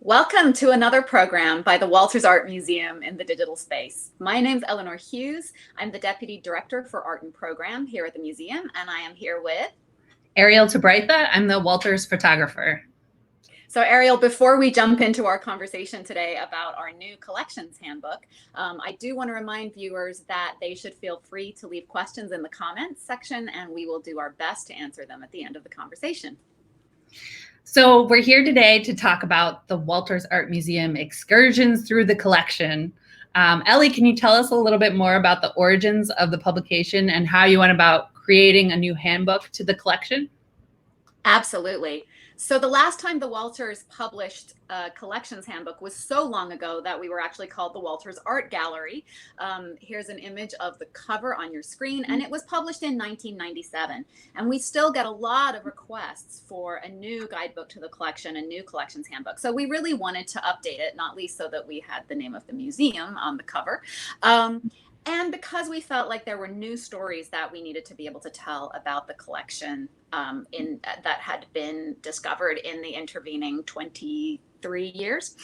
Welcome to another program by the Walters Art Museum in the digital space. My name's Eleanor Hughes. I'm the Deputy Director for Art and Program here at the museum, and I am here with Ariel Tabritha. I'm the Walters Photographer. So Ariel, before we jump into our conversation today about our new collections handbook, I do want to remind viewers that they should feel free to leave questions in the comments section, and we will do our best to answer them at the end of the conversation. So we're here today to talk about the Walters Art Museum Excursions through the collection. Ellie, can you tell us a little bit more about the origins of the publication and how you went about creating a new handbook to the collection? Absolutely. So the last time the Walters published a collections handbook was so long ago that we were actually called the Walters Art Gallery. Here's an image of the cover on your screen, and it was published in 1997. And we still get a lot of requests for a new guidebook to the collection, a new collections handbook. So we really wanted to update it, not least so that we had the name of the museum on the cover. And because we felt like there were new stories that we needed to be able to tell about the collection that had been discovered in the intervening 23 years.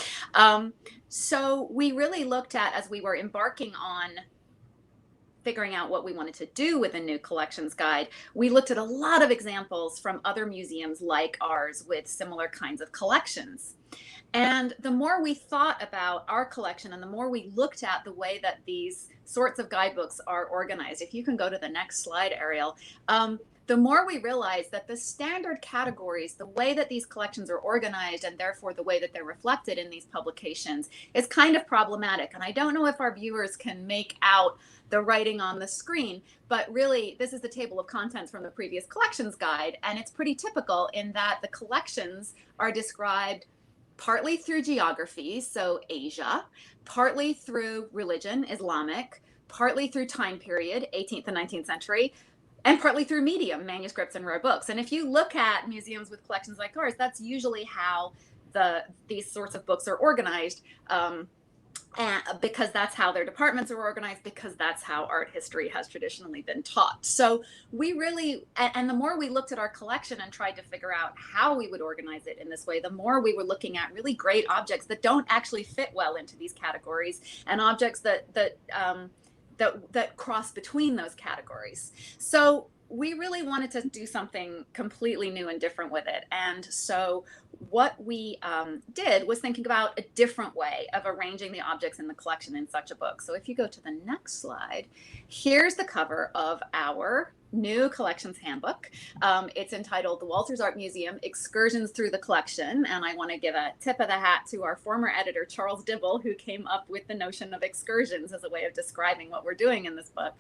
So we really looked at, as we were embarking on figuring out what we wanted to do with a new collections guide, we looked at a lot of examples from other museums like ours with similar kinds of collections. And the more we thought about our collection and the more we looked at the way that these sorts of guidebooks are organized, if you can go to the next slide, Ariel, the more we realized that the standard categories, the way that these collections are organized and therefore the way that they're reflected in these publications is kind of problematic. And I don't know if our viewers can make out the writing on the screen, but really this is the table of contents from the previous collections guide. And it's pretty typical in that the collections are described partly through geography, so Asia, partly through religion, Islamic, partly through time period, 18th and 19th century, and partly through medium, manuscripts and rare books. And if you look at museums with collections like ours, that's usually how these sorts of books are organized. And because that's how their departments are organized, because that's how art history has traditionally been taught. So we really, and the more we looked at our collection and tried to figure out how we would organize it in this way, the more we were looking at really great objects that don't actually fit well into these categories, and objects that cross between those categories. So we really wanted to do something completely new and different with it. And so what we did was thinking about a different way of arranging the objects in the collection in such a book. So if you go to the next slide, here's the cover of our new collections handbook. It's entitled The Walters Art Museum Excursions Through the Collection. And I want to give a tip of the hat to our former editor, Charles Dibble, who came up with the notion of excursions as a way of describing what we're doing in this book.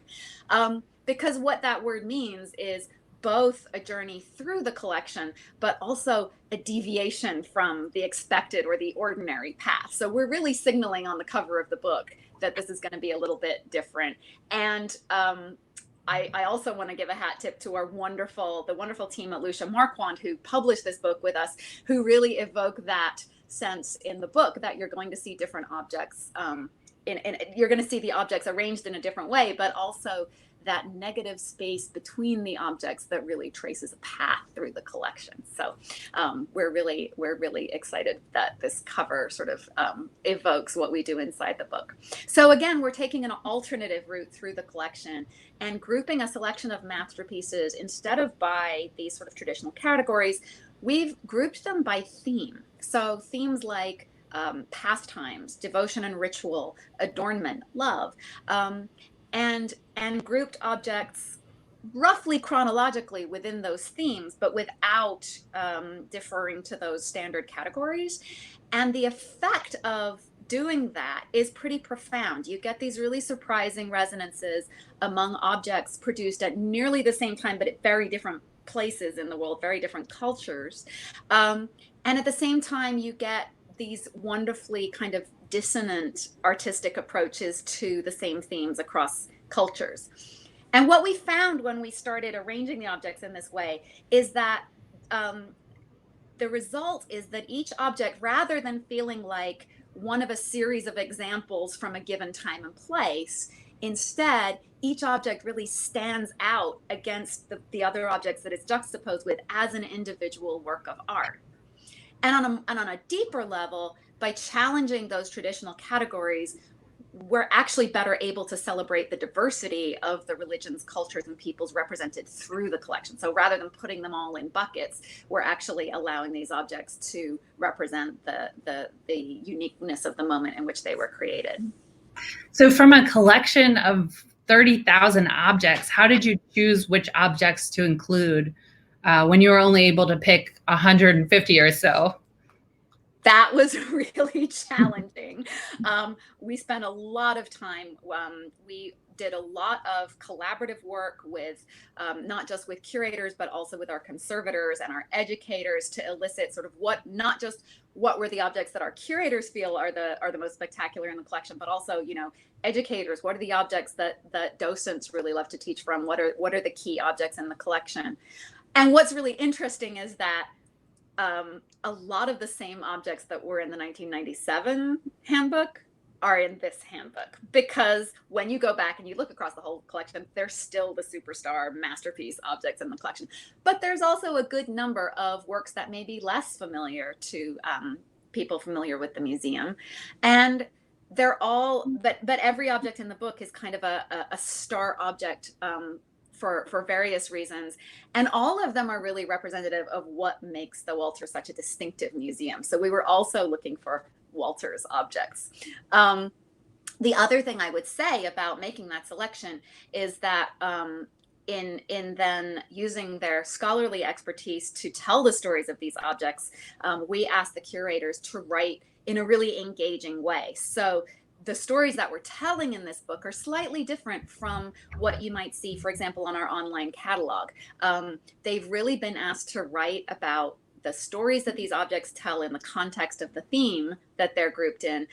Because what that word means is both a journey through the collection, but also a deviation from the expected or the ordinary path. So we're really signaling on the cover of the book that this is going to be a little bit different. And I also want to give a hat tip to the wonderful team at Lucia Marquand, who published this book with us, who really evoke that sense in the book that you're going to see different objects. You're going to see the objects arranged in a different way, but also that negative space between the objects that really traces a path through the collection. So we're really excited that this cover sort of evokes what we do inside the book. So again, we're taking an alternative route through the collection and grouping a selection of masterpieces instead of by these sort of traditional categories. We've grouped them by theme. So themes like pastimes, devotion and ritual, adornment, love, and grouped objects roughly chronologically within those themes, but without deferring to those standard categories. And the effect of doing that is pretty profound. You get these really surprising resonances among objects produced at nearly the same time, but at very different places in the world, very different cultures. And at the same time, you get these wonderfully kind of dissonant artistic approaches to the same themes across cultures. And what we found when we started arranging the objects in this way is that the result is that each object, rather than feeling like one of a series of examples from a given time and place, instead, each object really stands out against the other objects that it's juxtaposed with as an individual work of art. And on a deeper level, by challenging those traditional categories, we're actually better able to celebrate the diversity of the religions, cultures, and peoples represented through the collection. So rather than putting them all in buckets, we're actually allowing these objects to represent the uniqueness of the moment in which they were created. So from a collection of 30,000 objects, how did you choose which objects to include when you were only able to pick 150 or so? That was really challenging. We spent a lot of time. We did a lot of collaborative work with not just with curators, but also with our conservators and our educators to elicit sort of not just what were the objects that our curators feel are the most spectacular in the collection, but also, educators, what are the objects that docents really love to teach from? What are the key objects in the collection? And what's really interesting is that a lot of the same objects that were in the 1997 handbook are in this handbook, because when you go back and you look across the whole collection, they're still the superstar masterpiece objects in the collection. But there's also a good number of works that may be less familiar to people familiar with the museum. And they're all, but every object in the book is kind of a star object for various reasons. And all of them are really representative of what makes the Walters such a distinctive museum. So we were also looking for Walters objects. The other thing I would say about making that selection is that in then using their scholarly expertise to tell the stories of these objects, we asked the curators to write in a really engaging way. So the stories that we're telling in this book are slightly different from what you might see, for example, on our online catalog. They've really been asked to write about the stories that these objects tell in the context of the theme that they're grouped in,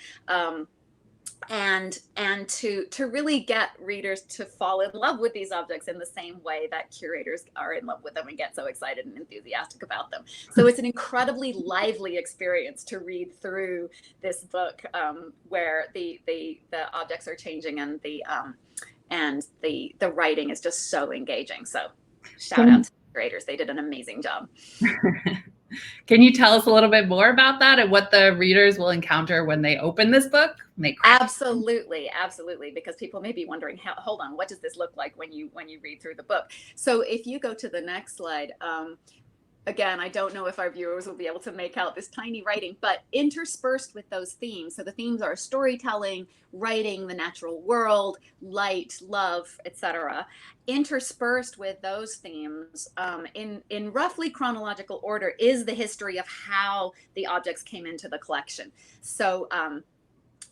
and to really get readers to fall in love with these objects in the same way that curators are in love with them and get so excited and enthusiastic about them. So it's an incredibly lively experience to read through this book, where the objects are changing and the writing is just so engaging. So shout out to the curators. They did an amazing job. Can you tell us a little bit more about that and what the readers will encounter when they open this book? Absolutely, because people may be wondering, hold on, what does this look like when you read through the book? So if you go to the next slide, again, I don't know if our viewers will be able to make out this tiny writing, but interspersed with those themes. So the themes are storytelling, writing, the natural world, light, love, etc. Interspersed with those themes, in roughly chronological order, is the history of how the objects came into the collection. So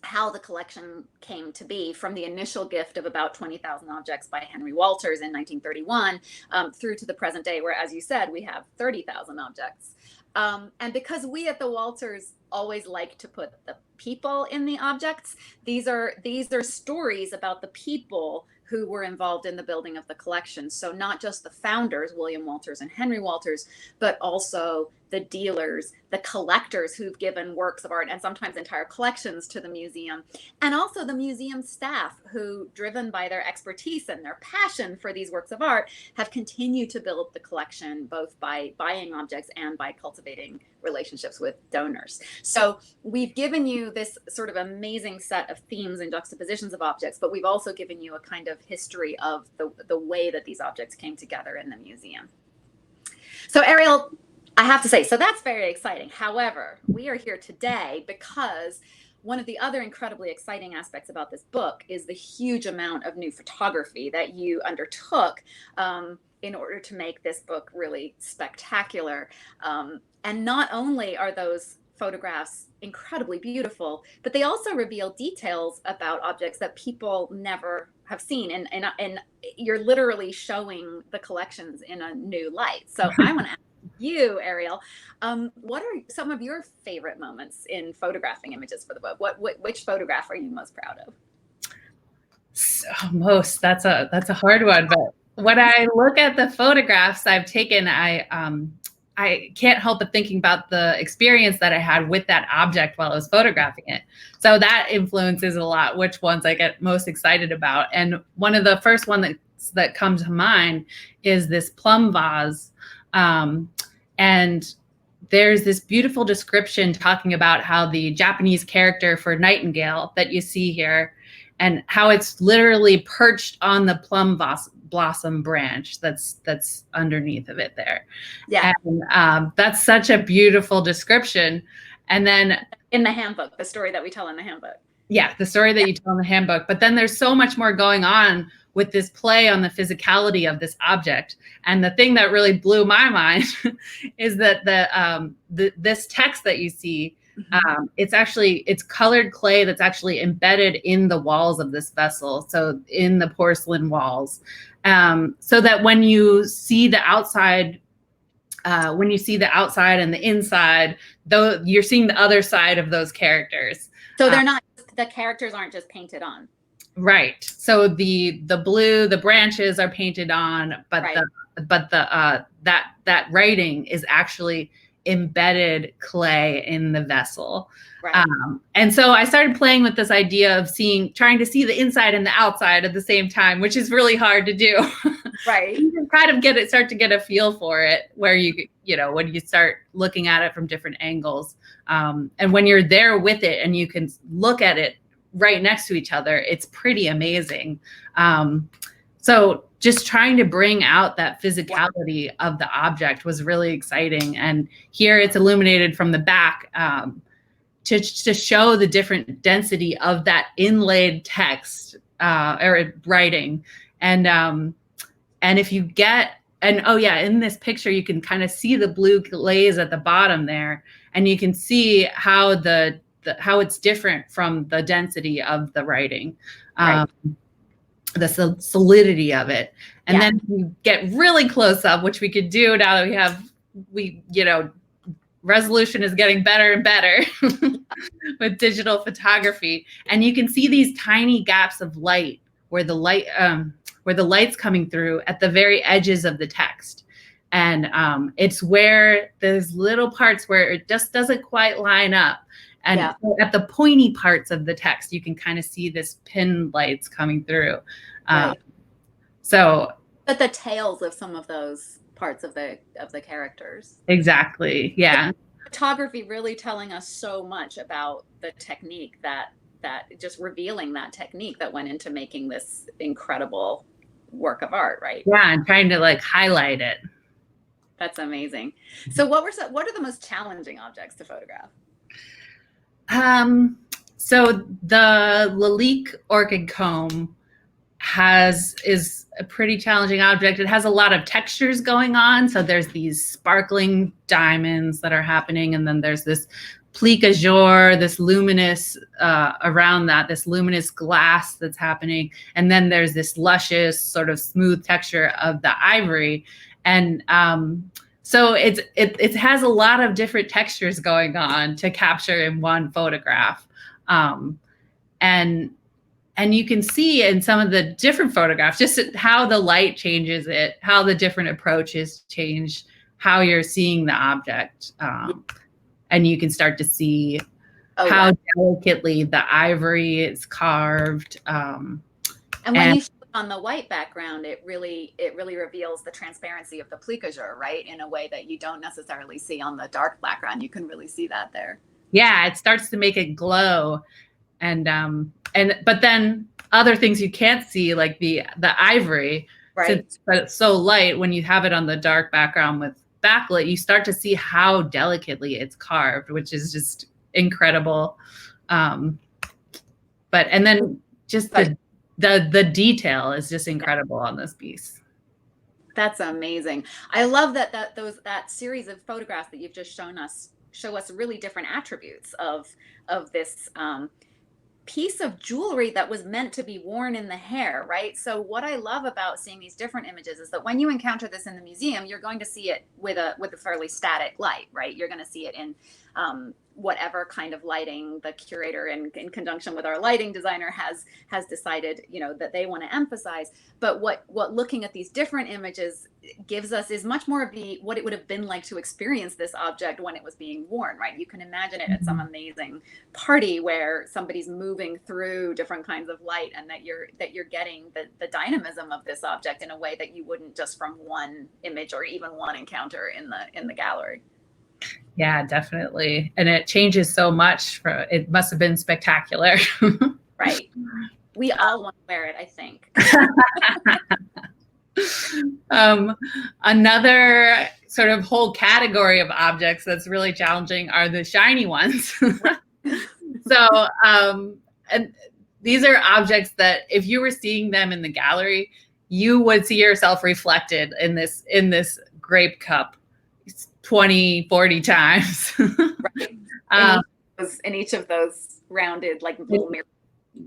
how the collection came to be, from the initial gift of about 20,000 objects by Henry Walters in 1931 through to the present day, where, as you said, we have 30,000 objects. And because we at the Walters always like to put the people in the objects, these are stories about the people who were involved in the building of the collection. So not just the founders, William Walters and Henry Walters, but also the dealers, the collectors who've given works of art and sometimes entire collections to the museum, and also the museum staff who, driven by their expertise and their passion for these works of art, have continued to build the collection both by buying objects and by cultivating relationships with donors. So we've given you this sort of amazing set of themes and juxtapositions of objects, but we've also given you a kind of history of the way that these objects came together in the museum. So Ariel, I have to say, so that's very exciting. However, we are here today because one of the other incredibly exciting aspects about this book is the huge amount of new photography that you undertook in order to make this book really spectacular. And not only are those photographs incredibly beautiful, but they also reveal details about objects that people never have seen. And you're literally showing the collections in a new light. So I want to ask you, Ariel, what are some of your favorite moments in photographing images for the book? Which photograph are you most proud of? So that's a hard one, but when I look at the photographs I've taken, I can't help but thinking about the experience that I had with that object while I was photographing it. So that influences a lot which ones I get most excited about. And one of the first one that comes to mind is this plum vase. And there's this beautiful description talking about how the Japanese character for Nightingale that you see here, and how it's literally perched on the plum blossom branch that's underneath of it there. Yeah. And that's such a beautiful description. And then in the handbook, the story that we tell in the handbook. Yeah, the story that you tell in the handbook. But then there's so much more going on with this play on the physicality of this object. And the thing that really blew my mind is that this text that you see, it's colored clay that's actually embedded in the walls of this vessel, so in the porcelain walls, so that when you see the outside and the inside, though, you're seeing the other side of those characters. So they're not, the characters aren't just painted on. Right. So the blue, the branches are painted on, but that writing is actually embedded clay in the vessel. Right. And so I started playing with this idea of trying to see the inside and the outside at the same time, which is really hard to do. Right. You can kind of start to get a feel for it, where when you start looking at it from different angles. And when you're there with it and you can look at it right next to each other, it's pretty amazing. So just trying to bring out that physicality of the object was really exciting. And here it's illuminated from the back to show the different density of that inlaid text or writing. And if you in this picture, you can kind of see the blue glaze at the bottom there, and you can see how how it's different from the density of the writing, the solidity of it. And then you get really close up, which we could do now that resolution is getting better and better with digital photography. And you can see these tiny gaps of light where the light's coming through at the very edges of the text. And it's where there's little parts where it just doesn't quite line up. And at the pointy parts of the text, you can kind of see this pin lights coming through. But the tails of some of those parts of the characters. Exactly. Yeah. Photography really telling us so much about the technique that just revealing that technique that went into making this incredible work of art, right? Yeah, and trying to highlight it. That's amazing. So what are the most challenging objects to photograph? So the Lalique Orchid Comb is a pretty challenging object. It has a lot of textures going on. So there's these sparkling diamonds that are happening, and then there's this plique azure, this luminous around that, this luminous glass that's happening, and then there's this luscious sort of smooth texture of the ivory, and so it has a lot of different textures going on to capture in one photograph, and you can see in some of the different photographs just how the light changes it, how the different approaches change how you're seeing the object. And you can start to see how delicately the ivory is carved. And when you show it on the white background, it really reveals the transparency of the plique azure, right? In a way that you don't necessarily see on the dark background. You can really see that there. Yeah, it starts to make it glow. But then other things you can't see, like the ivory, since it's so light, when you have it on the dark background with backlit, you start to see how delicately it's carved, which is just incredible. And then just the detail is just incredible on this piece. That's amazing. I love that series of photographs that you've just show us really different attributes of this piece of jewelry that was meant to be worn in the hair, right? So what I love about seeing these different images is that when you encounter this in the museum, you're going to see it with a fairly static light, right? You're going to see it in whatever kind of lighting the curator in conjunction with our lighting designer has decided, that they want to emphasize. But what looking at these different images gives us is much more of what it would have been like to experience this object when it was being worn, right? You can imagine it at some amazing party where somebody's moving through different kinds of light, and that you're getting the dynamism of this object in a way that you wouldn't just from one image or even one encounter in the gallery. Yeah, definitely. And it changes so much. It must have been spectacular. Right. We all want to wear it, I think. Another sort of whole category of objects that's really challenging are the shiny ones. So, and these are objects that if you were seeing them in the gallery, you would see yourself reflected in this grape cup 20, 40 times. Right. um, In each of those rounded, like little mirrors.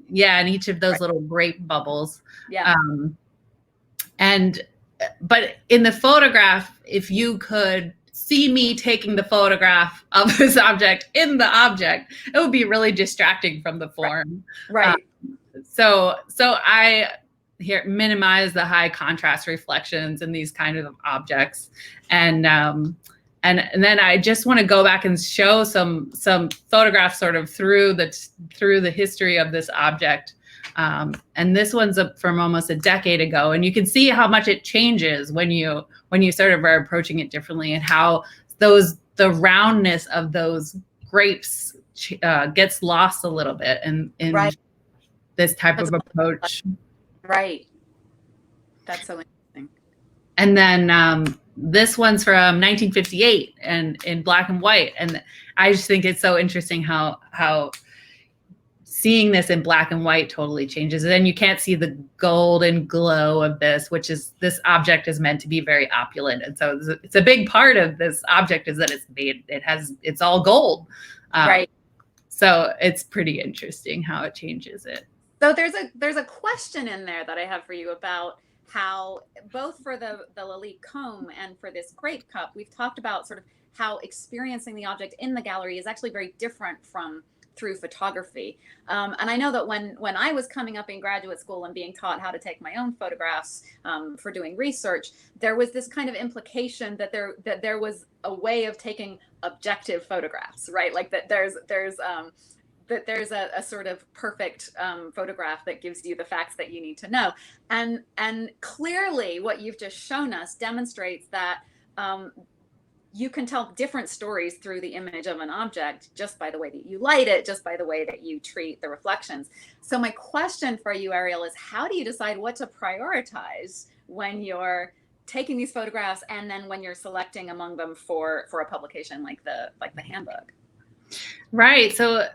yeah, in each of those little grape bubbles. Yeah. But in the photograph, if you could see me taking the photograph of this object in the object, it would be really distracting from the form. Right. So I here minimize the high contrast reflections in these kind of objects, and then I just want to go back and show some photographs sort of through the history of this object. And this one's from almost a decade ago, and you can see how much it changes when you sort of are approaching it differently, and how the roundness of those grapes gets lost a little bit in right. this type of approach. Right. That's so interesting. And then this one's from 1958 and in black and white, and I just think it's so interesting how seeing this in black and white totally changes it. And you can't see the golden glow of this, which is, this object is meant to be very opulent. And so it's a big part of this object is that it's all gold. Right. So it's pretty interesting how it changes it. So there's a question in there that I have for you about how both for the Orchid Comb and for this grape cup, we've talked about sort of how experiencing the object in the gallery is actually very different from through photography. And I know that when I was coming up in graduate school and being taught how to take my own photographs for doing research, there was this kind of implication that there was a way of taking objective photographs, right? Like that there's a sort of perfect photograph that gives you the facts that you need to know. And clearly what you've just shown us demonstrates that you can tell different stories through the image of an object just by the way that you light it, just by the way that you treat the reflections. So my question for you, Ariel, is how do you decide what to prioritize when you're taking these photographs and then when you're selecting among them for a publication like the handbook? Right. So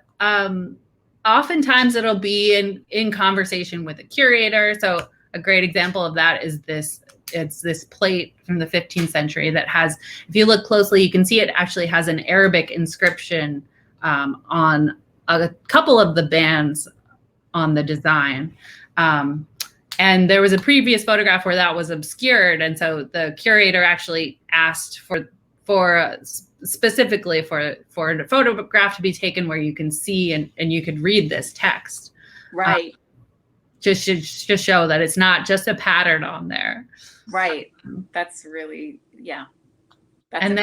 oftentimes it'll be in conversation with a curator. So a great example of that is it's this plate from the 15th century that has, if you look closely, you can see it actually has an Arabic inscription on a couple of the bands on the design. And there was a previous photograph where that was obscured. And so the curator actually asked for specifically for a photograph to be taken where you can see and you could read this text. Right. Just to show that it's not just a pattern on there. Right. That's really, yeah. And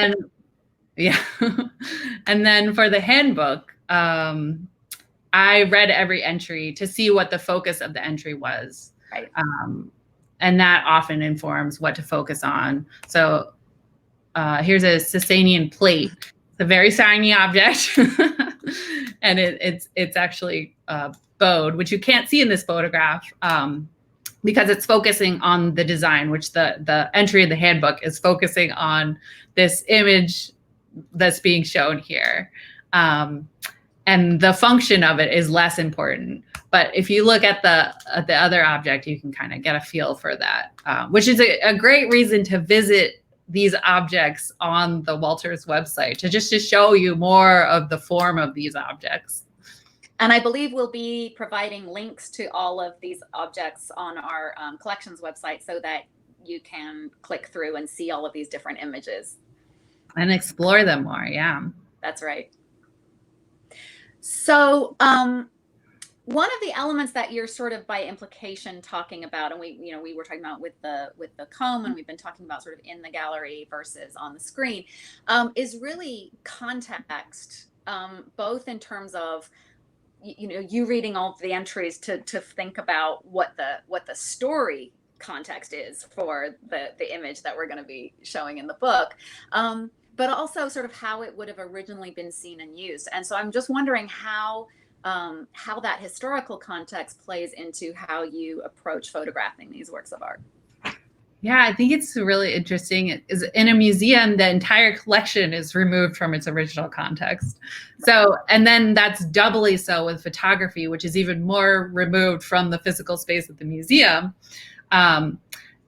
then for the handbook, I read every entry to see what the focus of the entry was. Right. And that often informs what to focus on. So here's a Sasanian plate. It's a very shiny object. And it's actually bowed, which you can't see in this photograph because it's focusing on the design, which the entry of the handbook is focusing on this image that's being shown here. And the function of it is less important. But if you look at the other object, you can kind of get a feel for that, which is a great reason to visit these objects on the Walters website, to show you more of the form of these objects. And I believe we'll be providing links to all of these objects on our collections website so that you can click through and see all of these different images. And explore them more, yeah. That's right. So one of the elements that you're sort of by implication talking about, and we were talking about with the comb, and we've been talking about sort of in the gallery versus on the screen, is really context, both in terms of you reading all of the entries to think about what the story context is for the image that we're going to be showing in the book. but also sort of how it would have originally been seen and used. And so I'm just wondering how that historical context plays into how you approach photographing these works of art. Yeah, I think it's really interesting. Is in a museum, the entire collection is removed from its original context. So, and then that's doubly so with photography, which is even more removed from the physical space of the museum.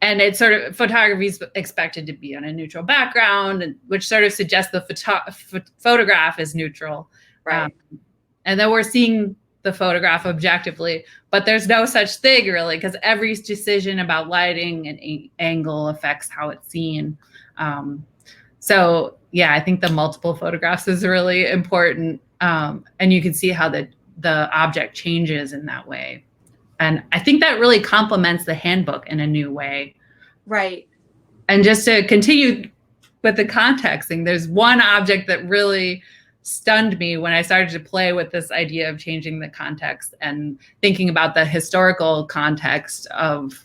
And it's sort of, photography is expected to be on a neutral background, which sort of suggests the photograph is neutral. Right. And then we're seeing the photograph objectively, but there's no such thing really, because every decision about lighting and angle affects how it's seen. So yeah, I think the multiple photographs is really important. And you can see how the object changes in that way. And I think that really complements the handbook in a new way. Right. And just to continue with the contexting, there's one object that really stunned me when I started to play with this idea of changing the context and thinking about the historical context of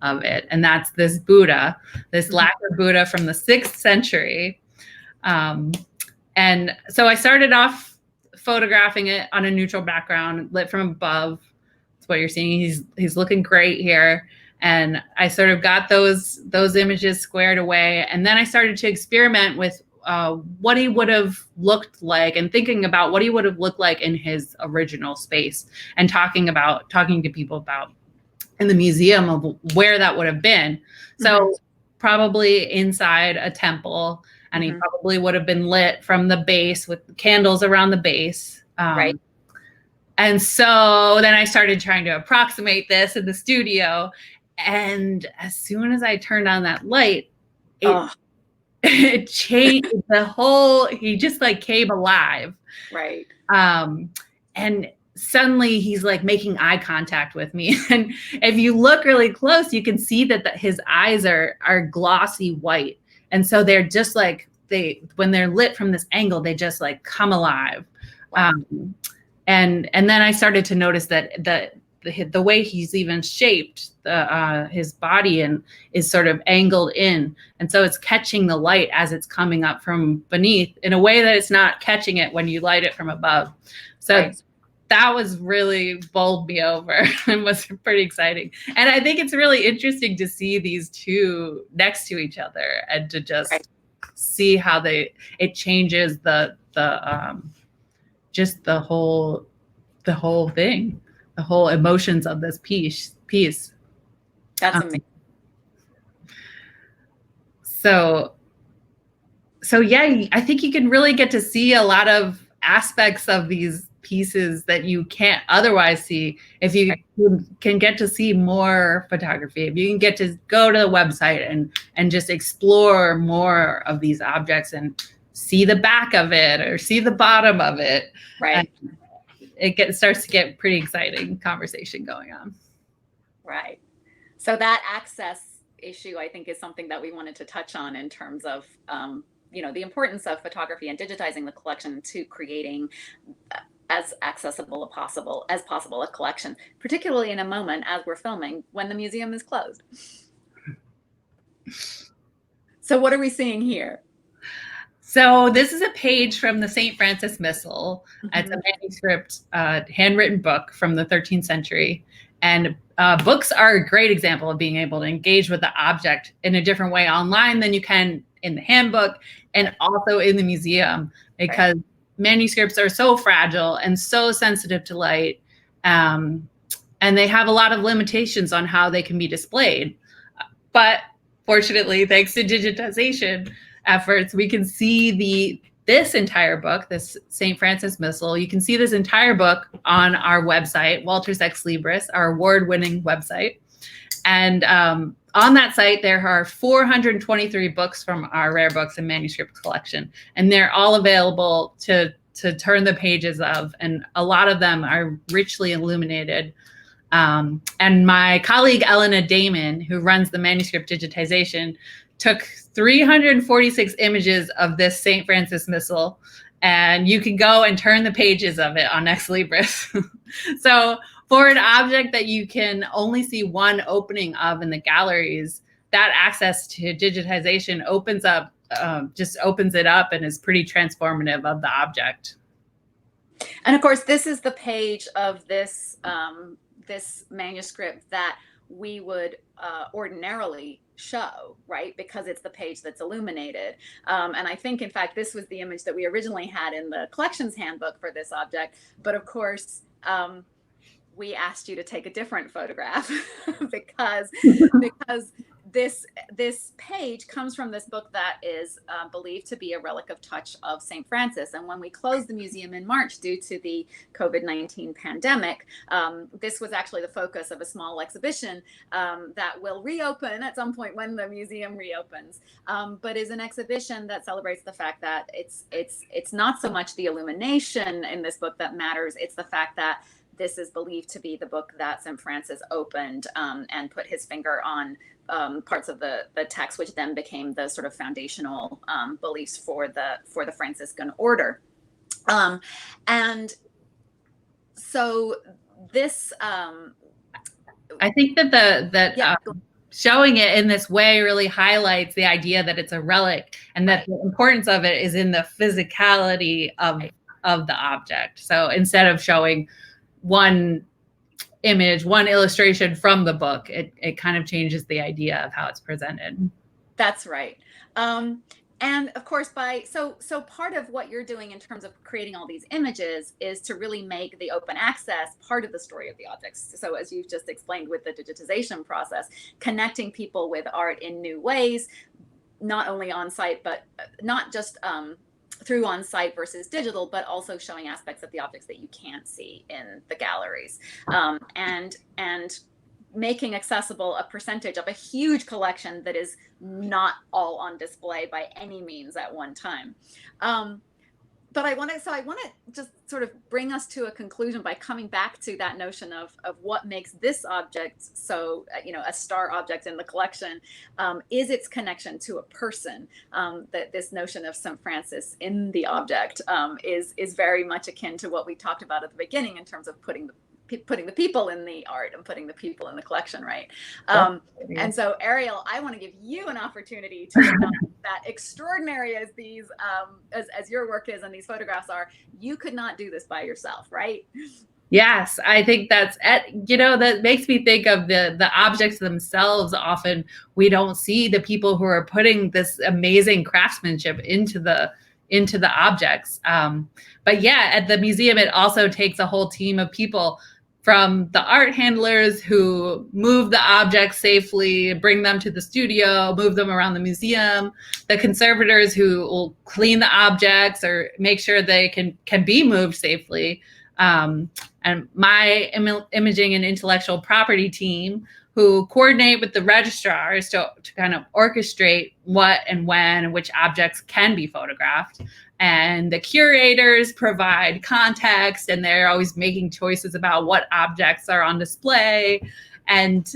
it. And that's this Buddha, this lacquer Buddha from the 6th century. And so I started off photographing it on a neutral background, lit from above. That's what you're seeing. He's looking great here. And I sort of got those images squared away. And then I started to experiment with what he would have looked like, and thinking about what he would have looked like in his original space, and talking to people about in the museum of where that would have been. So probably inside a temple, and he probably would have been lit from the base with candles around the base. Right. And so then I started trying to approximate this in the studio. And as soon as I turned on that light, it changed the whole, he just like came alive. Right. And suddenly he's like making eye contact with me. And if you look really close, you can see that his eyes are glossy white. And so they're just like, when they're lit from this angle, they just like come alive. Wow. And then I started to notice that the way he's even shaped his body and is sort of angled in. And so it's catching the light as it's coming up from beneath in a way that it's not catching it when you light it from above. So that was really bowled me over and was pretty exciting. And I think it's really interesting to see these two next to each other and to just see how it changes just the whole thing, the whole emotions of this piece. That's amazing. So yeah, I think you can really get to see a lot of aspects of these pieces that you can't otherwise see if you can get to see more photography, if you can get to go to the website and just explore more of these objects and see the back of it or see the bottom of it. Right. It starts to get pretty exciting conversation going on. Right. So that access issue, I think, is something that we wanted to touch on in terms of, the importance of photography and digitizing the collection to creating as accessible as possible a collection, particularly in a moment as we're filming when the museum is closed. So what are we seeing here? So this is a page from the St. Francis Missal. It's a manuscript, handwritten book from the 13th century. And books are a great example of being able to engage with the object in a different way online than you can in the handbook and also in the museum, because manuscripts are so fragile and so sensitive to light. And they have a lot of limitations on how they can be displayed. But fortunately, thanks to digitization efforts, we can see this entire book, this St. Francis Missal. You can see this entire book on our website, Walters Ex Libris, our award-winning website. And on that site, there are 423 books from our rare books and manuscript collection, and they're all available to turn the pages of, and a lot of them are richly illuminated. And my colleague, Eleanor Damon, who runs the manuscript digitization, took 346 images of this St. Francis Missal, and you can go and turn the pages of it on Ex Libris. So for an object that you can only see one opening of in the galleries, that access to digitization opens up just opens it up and is pretty transformative of the object. And of course, this is the page of this this manuscript that we would ordinarily show, right? Because it's the page that's illuminated. And I think, in fact, this was the image that we originally had in the collections handbook for this object. But of course, we asked you to take a different photograph because this page comes from this book that is believed to be a relic of touch of St. Francis. And when we closed the museum in March due to the COVID-19 pandemic, this was actually the focus of a small exhibition that will reopen at some point when the museum reopens, but is an exhibition that celebrates the fact that it's not so much the illumination in this book that matters, it's the fact that this is believed to be the book that St. Francis opened and put his finger on parts of the text, which then became the sort of foundational beliefs for the Franciscan order. And so this, I think that showing it in this way really highlights the idea that it's a relic, and that the importance of it is in the physicality of the object. So instead of showing one image, one illustration from the book, it kind of changes the idea of how it's presented. That's right. And of course, so part of what you're doing in terms of creating all these images is to really make the open access part of the story of the objects. So as you've just explained with the digitization process, connecting people with art in new ways, not only on site, but not just through on-site versus digital, but also showing aspects of the objects that you can't see in the galleries, and making accessible a percentage of a huge collection that is not all on display by any means at one time. But I want to just sort of bring us to a conclusion by coming back to that notion of what makes this object so, a star object in the collection, is its connection to a person. That this notion of St. Francis in the object is very much akin to what we talked about at the beginning in terms of putting the people in the art and putting the people in the collection, right? And so, Ariel, I want to give you an opportunity to acknowledge that, extraordinary as these, as your work is and these photographs are, you could not do this by yourself, right? Yes, I think that's, that makes me think of the objects themselves. Often we don't see the people who are putting this amazing craftsmanship into the objects. But yeah, at the museum, it also takes a whole team of people, from the art handlers who move the objects safely, bring them to the studio, move them around the museum, the conservators who will clean the objects or make sure they can be moved safely, and my imaging and intellectual property team, who coordinate with the registrars to kind of orchestrate what and when and which objects can be photographed. And the curators provide context, and they're always making choices about what objects are on display. And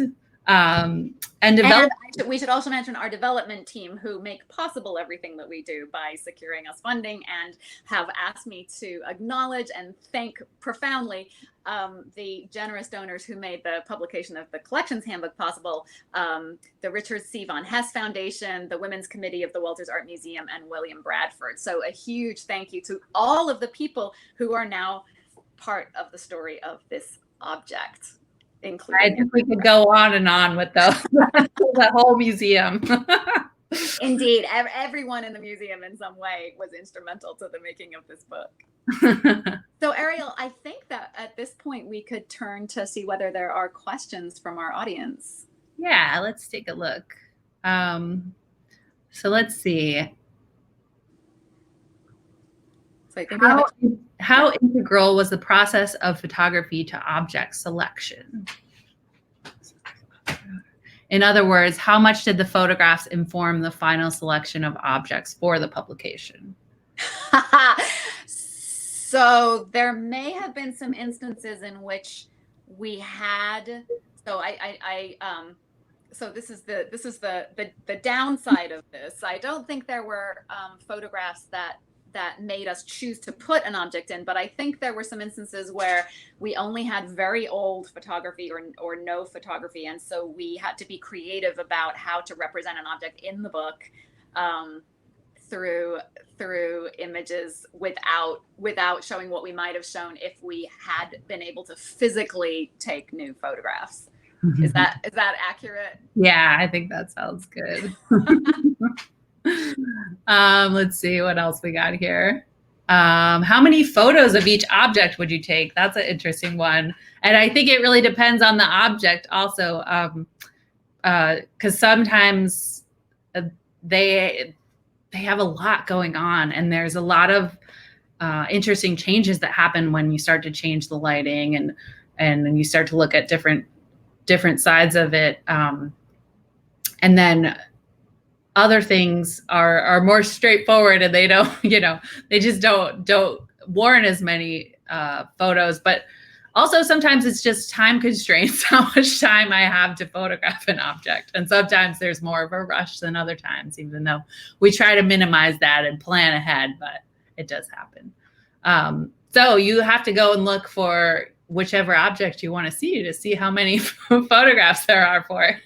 we should also mention our development team, who make possible everything that we do by securing us funding, and have asked me to acknowledge and thank profoundly the generous donors who made the publication of the Collections Handbook possible, the Richard C. Von Hess Foundation, the Women's Committee of the Walters Art Museum, and William Bradford. So a huge thank you to all of the people who are now part of the story of this object. I think we could go on and on with the whole museum. Indeed, everyone in the museum in some way was instrumental to the making of this book. So, Ariel, I think that at this point we could turn to see whether there are questions from our audience. Yeah, let's take a look. So let's see. So I think how integral was the process of photography to object selection? In other words, how much did the photographs inform the final selection of objects for the publication? So there may have been some instances in which we had, so so this is the downside of this. I don't think there were photographs that made us choose to put an object in, but I think there were some instances where we only had very old photography or no photography, and so we had to be creative about how to represent an object in the book through images without showing what we might have shown if we had been able to physically take new photographs. Is that accurate? Yeah, I think that sounds good. Let's see what else we got here. How many photos of each object would you take? That's an interesting one. And I think it really depends on the object also, because sometimes they have a lot going on, and there's a lot of interesting changes that happen when you start to change the lighting and then you start to look at different sides of it. And then other things are more straightforward, and they don't, they just don't warrant as many photos. But also sometimes it's just time constraints, how much time I have to photograph an object. And sometimes there's more of a rush than other times, even though we try to minimize that and plan ahead, but it does happen. So you have to go and look for whichever object you want to see how many photographs there are for.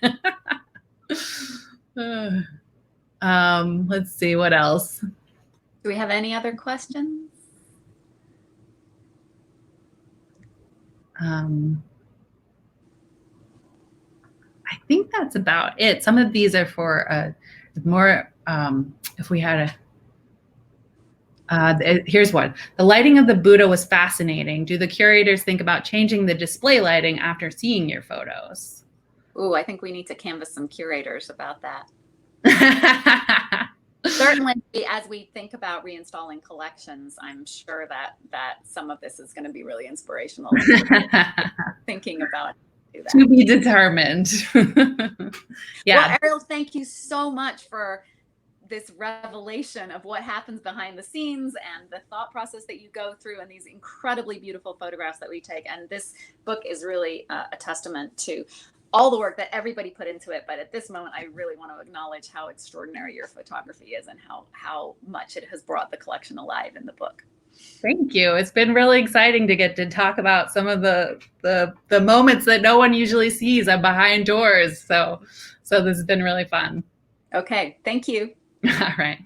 Let's see what else. Do we have any other questions? I think that's about it. Some of these are for more, if we had here's one. The lighting of the Buddha was fascinating. Do the curators think about changing the display lighting after seeing your photos? Ooh, I think we need to canvass some curators about that. Certainly, as we think about reinstalling collections, I'm sure that some of this is going to be really inspirational. Thinking about that. To be determined. Yeah. Well, Ariel, thank you so much for this revelation of what happens behind the scenes and the thought process that you go through and these incredibly beautiful photographs that we take. And this book is really a testament to all the work that everybody put into it. But at this moment, I really want to acknowledge how extraordinary your photography is and how much it has brought the collection alive in the book. Thank you. It's been really exciting to get to talk about some of the moments that no one usually sees behind doors. So this has been really fun. Okay. Thank you. All right.